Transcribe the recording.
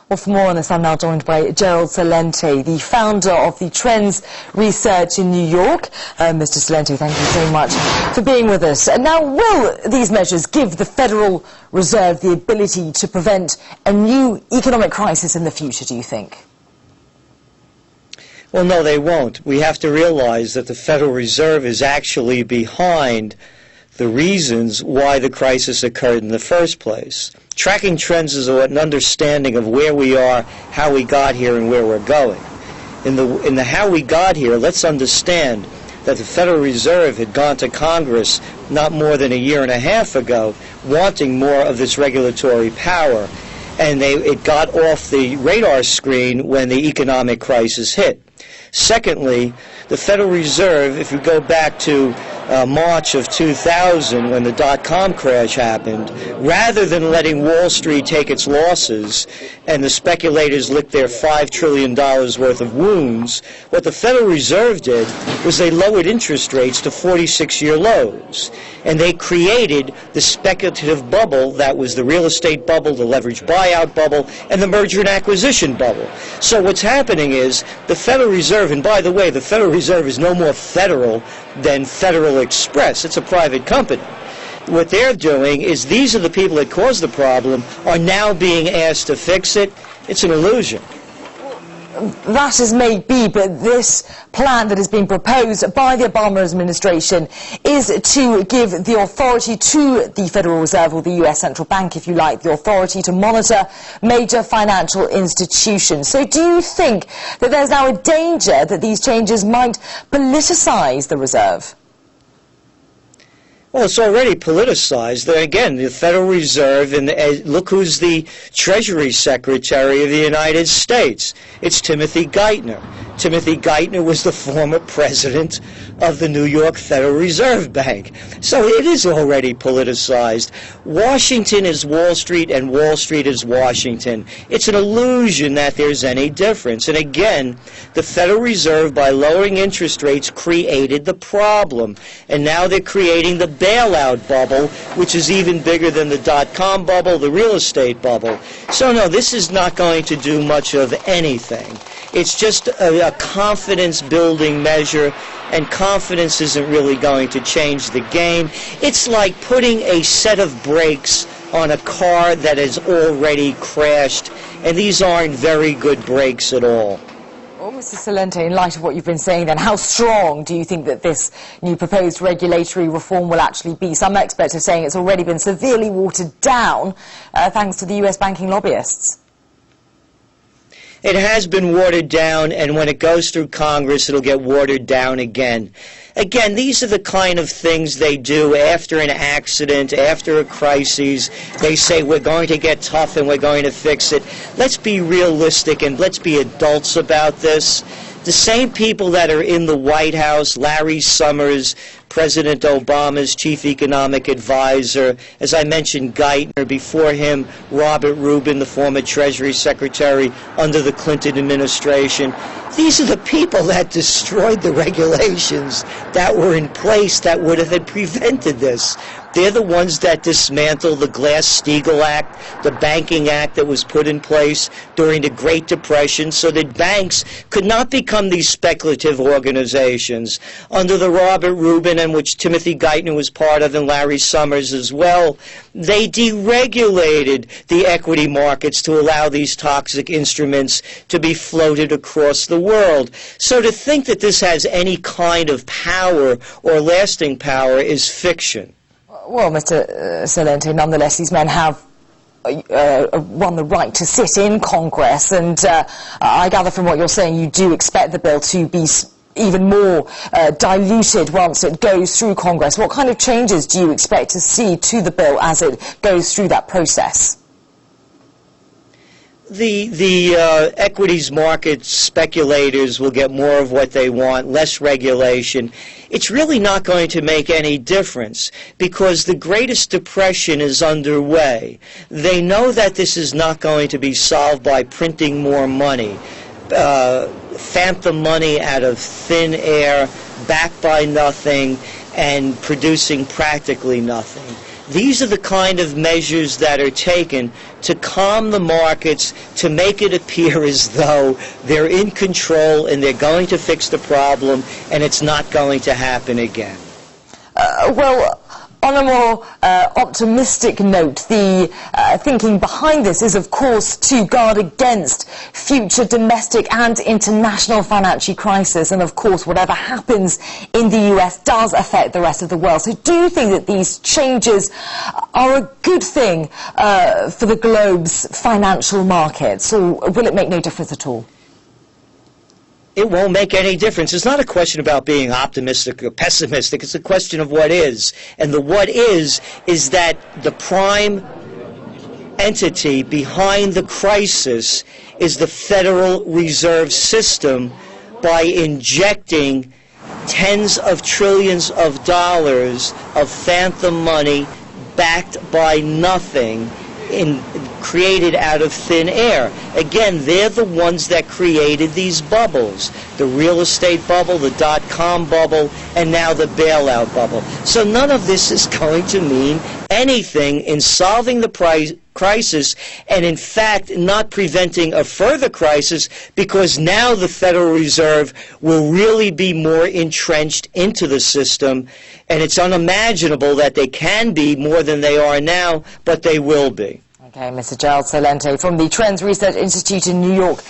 Well, for more on this, I'm now joined by Gerald Celente, the founder of the Trends Research in New York. Mr. Celente, thank you so much for being with us. Now, will these measures give the Federal Reserve the ability to prevent a new economic crisis in the future, do you think? Well, no, they won't. We have to realize that the Federal Reserve is actually behind the reasons why the crisis occurred in the first place. Tracking trends is an understanding of where we are, how we got here, and where we're going. In the how we got here, let's understand that the Federal Reserve had gone to Congress not more than a year and a half ago wanting more of this regulatory power, and it got off the radar screen when the economic crisis hit. Secondly, the Federal Reserve, if you go back to March of 2000 when the dot-com crash happened, rather than letting Wall Street take its losses and the speculators lick their $5 trillion worth of wounds, what the Federal Reserve did was they lowered interest rates to 46-year lows. And they created the speculative bubble that was the real estate bubble, the leveraged buyout bubble, and the merger and acquisition bubble. So what's happening is the Federal Reserve, and by the way, the Federal Reserve is no more federal than Federal Express. It's a private company. What they're doing is these are the people that caused the problem are now being asked to fix it. It's an illusion. That is maybe, but this plan that has been proposed by the Obama administration is to give the authority to the Federal Reserve, or the US Central Bank, if you like, the authority to monitor major financial institutions. So do you think that there's now a danger that these changes might politicize the Reserve? Well, it's already politicized. Again, the Federal Reserve, and look who's the Treasury Secretary of the United States. It's Timothy Geithner. Timothy Geithner was the former president of the New York Federal Reserve Bank. So it is already politicized. Washington is Wall Street and Wall Street is Washington. It's an illusion that there's any difference. And again, the Federal Reserve, by lowering interest rates, created the problem. And now they're creating the bailout bubble, which is even bigger than the dot-com bubble, the real estate bubble. So no, this is not going to do much of anything. It's just a confidence-building measure, and confidence isn't really going to change the game. It's like putting a set of brakes on a car that has already crashed, and these aren't very good brakes at all. Well, Mr. Celente, in light of what you've been saying then, how strong do you think that this new proposed regulatory reform will actually be? Some experts are saying it's already been severely watered down thanks to the US banking lobbyists. It has been watered down, and when it goes through Congress, it'll get watered down again. Again, these are the kind of things they do after an accident, after a crisis. They say, we're going to get tough and we're going to fix it. Let's be realistic and let's be adults about this. The same people that are in the White House, Larry Summers, President Obama's chief economic advisor, as I mentioned, Geithner, before him, Robert Rubin, the former Treasury Secretary under the Clinton administration. These are the people that destroyed the regulations that were in place that would have prevented this. They're the ones that dismantled the Glass-Steagall Act, the Banking Act that was put in place during the Great Depression so that banks could not become these speculative organizations. Under the Robert Rubin, and which Timothy Geithner was part of, and Larry Summers as well, they deregulated the equity markets to allow these toxic instruments to be floated across the world. So to think that this has any kind of power or lasting power is fiction. Well, Mr. Celente, nonetheless, these men have won the right to sit in Congress, and I gather from what you're saying you do expect the bill to be even more diluted once it goes through Congress. What kind of changes do you expect to see to the bill as it goes through that process? The equities market speculators will get more of what they want, less regulation. It's really not going to make any difference because the greatest depression is underway. They know that this is not going to be solved by printing more money, phantom money out of thin air, backed by nothing, and producing practically nothing. These are the kind of measures that are taken to calm the markets, to make it appear as though they're in control and they're going to fix the problem and it's not going to happen again. Well, on a more optimistic note, the thinking behind this is, of course, to guard against future domestic and international financial crisis. And, of course, whatever happens in the US does affect the rest of the world. So do you think that these changes are a good thing for the globe's financial markets, or will it make no difference at all? It won't make any difference. It's not a question about being optimistic or pessimistic. It's a question of what is. And the what is that the prime entity behind the crisis is the Federal Reserve System by injecting tens of trillions of dollars of phantom money backed by nothing created out of thin air. Again, they're the ones that created these bubbles. The real estate bubble, the dot-com bubble, and now the bailout bubble. So none of this is going to mean anything in solving the crisis, and in fact not preventing a further crisis, because now the Federal Reserve will really be more entrenched into the system, and it's unimaginable that they can be more than they are now, but they will be. Okay, Mr. Gerald Celente from the Trends Research Institute in New York.